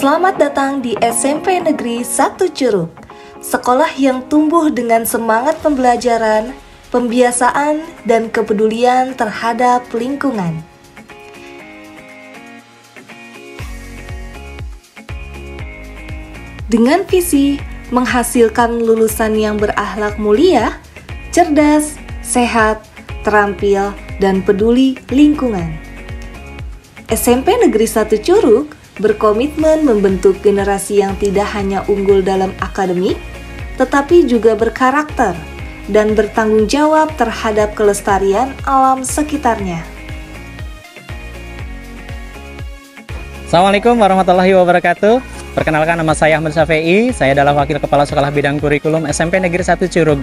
Selamat datang di SMP Negeri 1 Curug, sekolah yang tumbuh dengan semangat pembelajaran, pembiasaan, dan kepedulian terhadap lingkungan. Dengan visi menghasilkan lulusan yang berakhlak mulia, cerdas, sehat, terampil, dan peduli lingkungan. SMP Negeri 1 Curug berkomitmen membentuk generasi yang tidak hanya unggul dalam akademik, tetapi juga berkarakter dan bertanggung jawab terhadap kelestarian alam sekitarnya. Assalamualaikum warahmatullahi wabarakatuh. Perkenalkan, nama saya Ahmad Syafei. Saya adalah Wakil Kepala Sekolah Bidang Kurikulum SMP Negeri 1 Curug.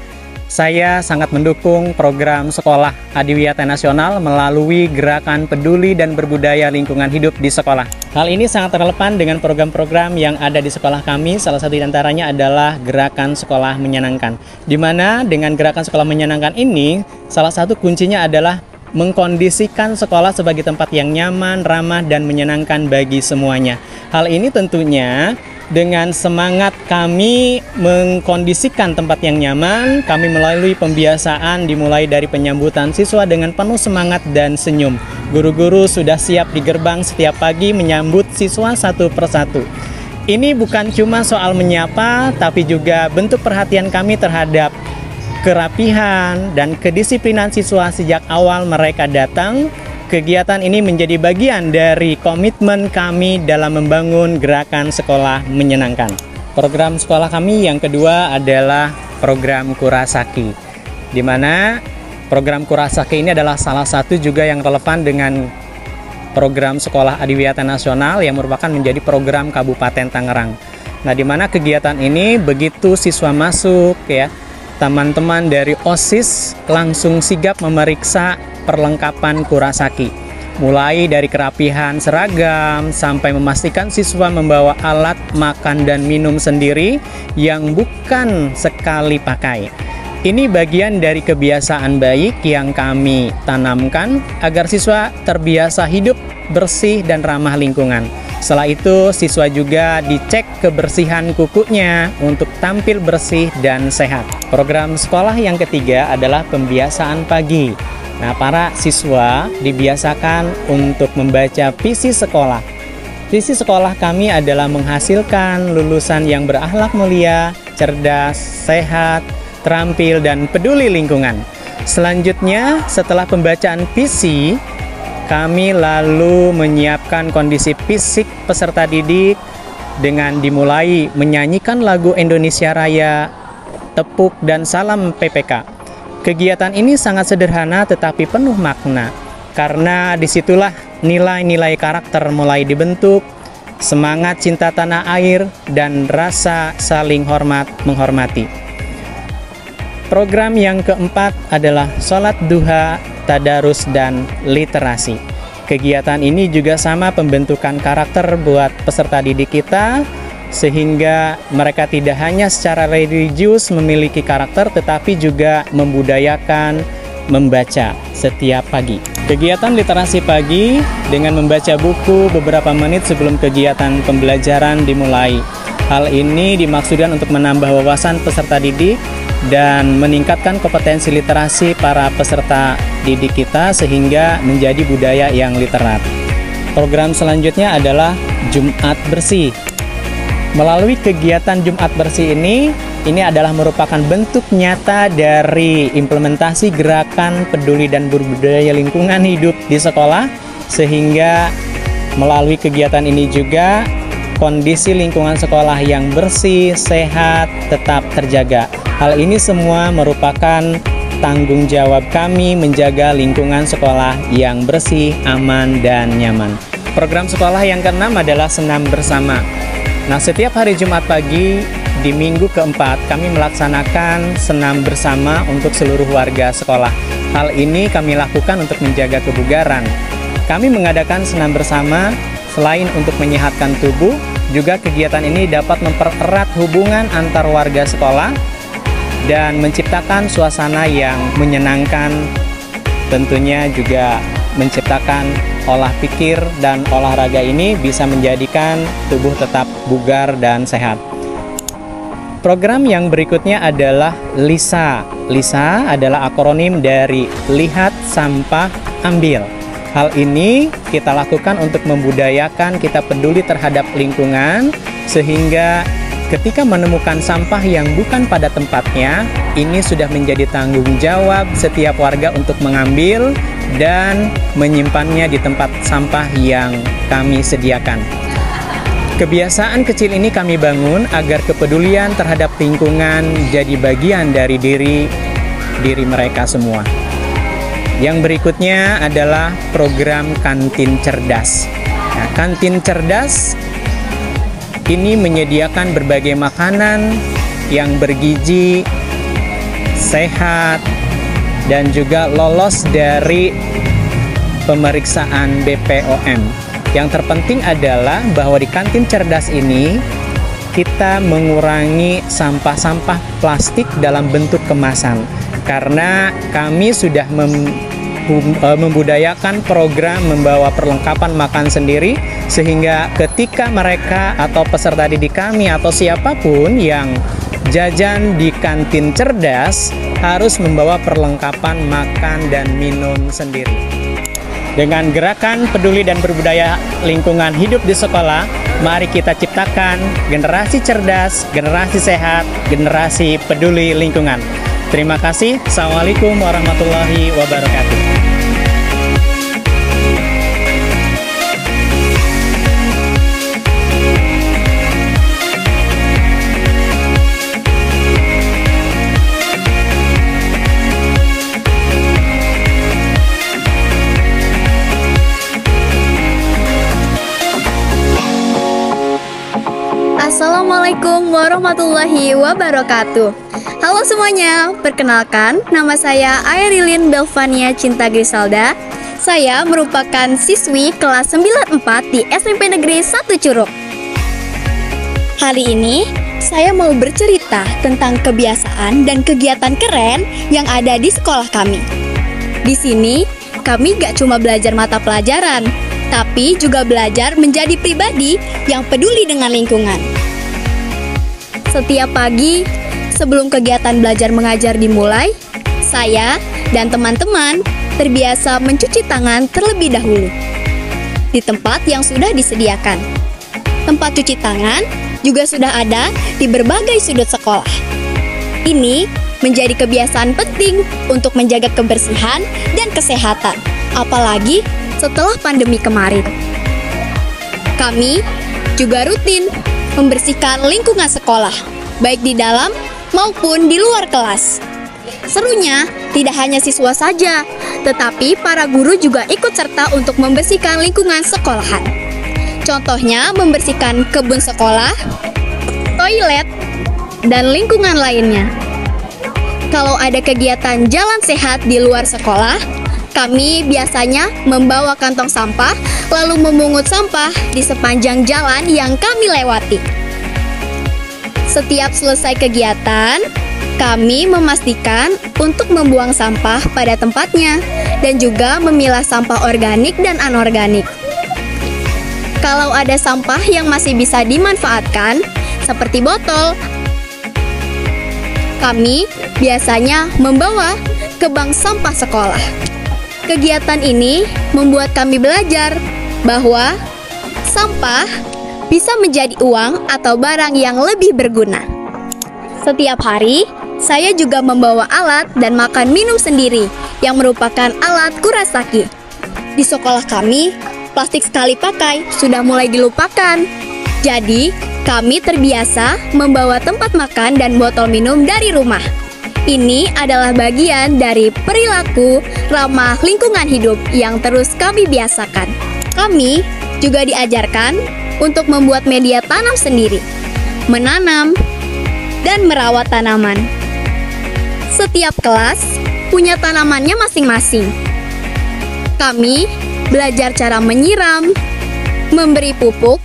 Saya sangat mendukung program Sekolah Adiwiyata Nasional melalui Gerakan Peduli dan Berbudaya Lingkungan Hidup di Sekolah. Hal ini sangat relevan dengan program-program yang ada di sekolah kami. Salah satu di antaranya adalah Gerakan Sekolah Menyenangkan. Di mana dengan Gerakan Sekolah Menyenangkan ini, salah satu kuncinya adalah mengkondisikan sekolah sebagai tempat yang nyaman, ramah, dan menyenangkan bagi semuanya. Hal ini tentunya dengan semangat kami mengkondisikan tempat yang nyaman, kami melalui pembiasaan dimulai dari penyambutan siswa dengan penuh semangat dan senyum. Guru-guru sudah siap di gerbang setiap pagi menyambut siswa satu persatu. Ini bukan cuma soal menyapa, tapi juga bentuk perhatian kami terhadap kerapihan dan kedisiplinan siswa sejak awal mereka datang. Kegiatan ini menjadi bagian dari komitmen kami dalam membangun Gerakan Sekolah Menyenangkan. Program sekolah kami yang kedua adalah program Kurasaki, di mana program Kurasaki ini adalah salah satu juga yang relevan dengan program Sekolah Adiwiyata Nasional yang merupakan menjadi program Kabupaten Tangerang. Nah, di mana kegiatan ini begitu siswa masuk, ya, teman-teman dari OSIS langsung sigap memeriksa perlengkapan Kurasaki, mulai dari kerapihan seragam sampai memastikan siswa membawa alat makan dan minum sendiri yang bukan sekali pakai. Ini bagian dari kebiasaan baik yang kami tanamkan agar siswa terbiasa hidup bersih dan ramah lingkungan. Setelah itu, siswa juga dicek kebersihan kukunya untuk tampil bersih dan sehat. Program sekolah yang ketiga adalah pembiasaan pagi. Nah, para siswa dibiasakan untuk membaca visi sekolah. Visi sekolah kami adalah menghasilkan lulusan yang berakhlak mulia, cerdas, sehat, terampil, dan peduli lingkungan. Selanjutnya, setelah pembacaan visi, kami lalu menyiapkan kondisi fisik peserta didik dengan dimulai menyanyikan lagu Indonesia Raya, tepuk, dan salam PPK. Kegiatan ini sangat sederhana tetapi penuh makna, karena disitulah nilai-nilai karakter mulai dibentuk, semangat cinta tanah air, dan rasa saling menghormati. Program yang keempat adalah sholat duha, tadarus, dan literasi. Kegiatan ini juga sama pembentukan karakter buat peserta didik kita, sehingga mereka tidak hanya secara religius memiliki karakter, tetapi juga membudayakan membaca setiap pagi. Kegiatan literasi pagi dengan membaca buku beberapa menit sebelum kegiatan pembelajaran dimulai. Hal ini dimaksudkan untuk menambah wawasan peserta didik dan meningkatkan kompetensi literasi para peserta didik kita sehingga menjadi budaya yang literat. Program selanjutnya adalah Jumat Bersih. Melalui kegiatan Jumat Bersih ini adalah merupakan bentuk nyata dari implementasi gerakan peduli dan berbudaya lingkungan hidup di sekolah, sehingga melalui kegiatan ini juga kondisi lingkungan sekolah yang bersih, sehat, tetap terjaga. Hal ini semua merupakan tanggung jawab kami menjaga lingkungan sekolah yang bersih, aman, dan nyaman. Program sekolah yang keenam adalah senam bersama. Nah, setiap hari Jumat pagi di minggu keempat kami melaksanakan senam bersama untuk seluruh warga sekolah. Hal ini kami lakukan untuk menjaga kebugaran. Kami mengadakan senam bersama selain untuk menyehatkan tubuh, juga kegiatan ini dapat mempererat hubungan antar warga sekolah dan menciptakan suasana yang menyenangkan, tentunya juga menciptakan olah pikir dan olahraga ini bisa menjadikan tubuh tetap bugar dan sehat. Program yang berikutnya adalah LISA. LISA adalah akronim dari Lihat, Sampah, Ambil. Hal ini kita lakukan untuk membudayakan kita peduli terhadap lingkungan, sehingga ketika menemukan sampah yang bukan pada tempatnya, ini sudah menjadi tanggung jawab setiap warga untuk mengambil dan menyimpannya di tempat sampah yang kami sediakan. Kebiasaan kecil ini kami bangun agar kepedulian terhadap lingkungan jadi bagian dari diri mereka semua. Yang berikutnya adalah program Kantin Cerdas. Nah, Kantin Cerdas ini menyediakan berbagai makanan yang bergizi, sehat, dan juga lolos dari pemeriksaan BPOM. Yang terpenting adalah bahwa di Kantin Cerdas ini kita mengurangi sampah-sampah plastik dalam bentuk kemasan, karena kami sudah membudayakan program membawa perlengkapan makan sendiri, sehingga ketika mereka atau peserta didik kami atau siapapun yang jajan di Kantin Cerdas harus membawa perlengkapan makan dan minum sendiri. Dengan gerakan peduli dan berbudaya lingkungan hidup di sekolah, mari kita ciptakan generasi cerdas, generasi sehat, generasi peduli lingkungan. Terima kasih. Assalamualaikum warahmatullahi wabarakatuh. Assalamualaikum warahmatullahi wabarakatuh. Halo semuanya, perkenalkan nama saya Airilin Belvania Cinta Grisalda. Saya merupakan siswi kelas 94 di SMP Negeri 1 Curug. Hari ini saya mau bercerita tentang kebiasaan dan kegiatan keren yang ada di sekolah kami. Di sini kami gak cuma belajar mata pelajaran, tapi juga belajar menjadi pribadi yang peduli dengan lingkungan. Setiap pagi, sebelum kegiatan belajar mengajar dimulai, saya dan teman-teman terbiasa mencuci tangan terlebih dahulu di tempat yang sudah disediakan. Tempat cuci tangan juga sudah ada di berbagai sudut sekolah. Ini menjadi kebiasaan penting untuk menjaga kebersihan dan kesehatan, apalagi setelah pandemi kemarin. Kami juga rutin membersihkan lingkungan sekolah, baik di dalam maupun di luar kelas. Serunya, tidak hanya siswa saja, tetapi para guru juga ikut serta untuk membersihkan lingkungan sekolahan. Contohnya, membersihkan kebun sekolah, toilet, dan lingkungan lainnya. Kalau ada kegiatan jalan sehat di luar sekolah, kami biasanya membawa kantong sampah lalu memungut sampah di sepanjang jalan yang kami lewati. Setiap selesai kegiatan, kami memastikan untuk membuang sampah pada tempatnya dan juga memilah sampah organik dan anorganik. Kalau ada sampah yang masih bisa dimanfaatkan, seperti botol, kami biasanya membawa ke bank sampah sekolah. Kegiatan ini membuat kami belajar bahwa sampah bisa menjadi uang atau barang yang lebih berguna. Setiap hari, saya juga membawa alat dan makan minum sendiri yang merupakan alat Kurasaki. Di sekolah kami, plastik sekali pakai sudah mulai dilupakan. Jadi, kami terbiasa membawa tempat makan dan botol minum dari rumah. Ini adalah bagian dari perilaku ramah lingkungan hidup yang terus kami biasakan. Kami juga diajarkan untuk membuat media tanam sendiri, menanam, dan merawat tanaman. Setiap kelas punya tanamannya masing-masing. Kami belajar cara menyiram, memberi pupuk,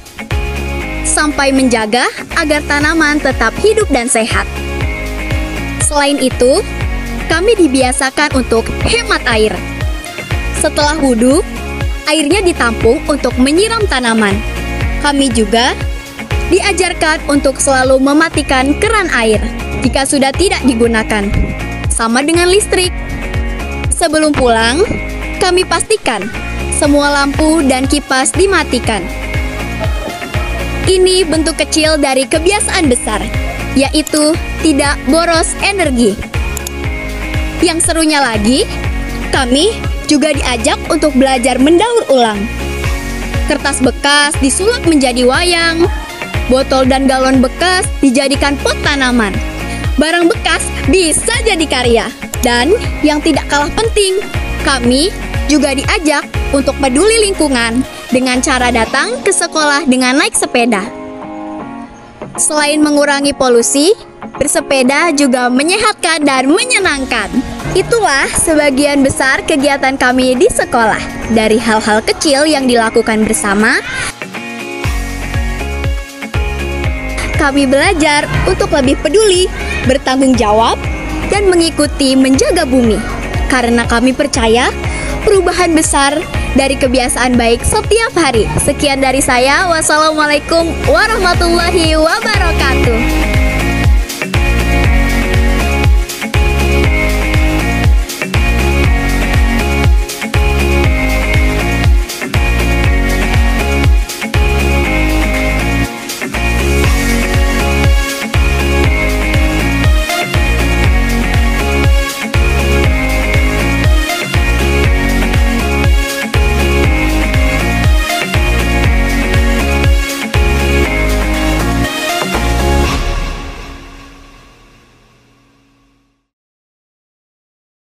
sampai menjaga agar tanaman tetap hidup dan sehat. Selain itu, kami dibiasakan untuk hemat air. Setelah wudhu, airnya ditampung untuk menyiram tanaman. Kami juga diajarkan untuk selalu mematikan keran air jika sudah tidak digunakan. Sama dengan listrik. Sebelum pulang, kami pastikan semua lampu dan kipas dimatikan. Ini bentuk kecil dari kebiasaan besar, yaitu tidak boros energi. Yang serunya lagi, kami juga diajak untuk belajar mendaur ulang. Kertas bekas disulap menjadi wayang, botol dan galon bekas dijadikan pot tanaman. Barang bekas bisa jadi karya. Dan yang tidak kalah penting, kami juga diajak untuk peduli lingkungan dengan cara datang ke sekolah dengan naik sepeda. Selain mengurangi polusi, bersepeda juga menyehatkan dan menyenangkan. Itulah sebagian besar kegiatan kami di sekolah. Dari hal-hal kecil yang dilakukan bersama, kami belajar untuk lebih peduli, bertanggung jawab, dan mengikuti menjaga bumi. Karena kami percaya perubahan besar dari kebiasaan baik setiap hari. Sekian dari saya. Wassalamualaikum warahmatullahi wabarakatuh.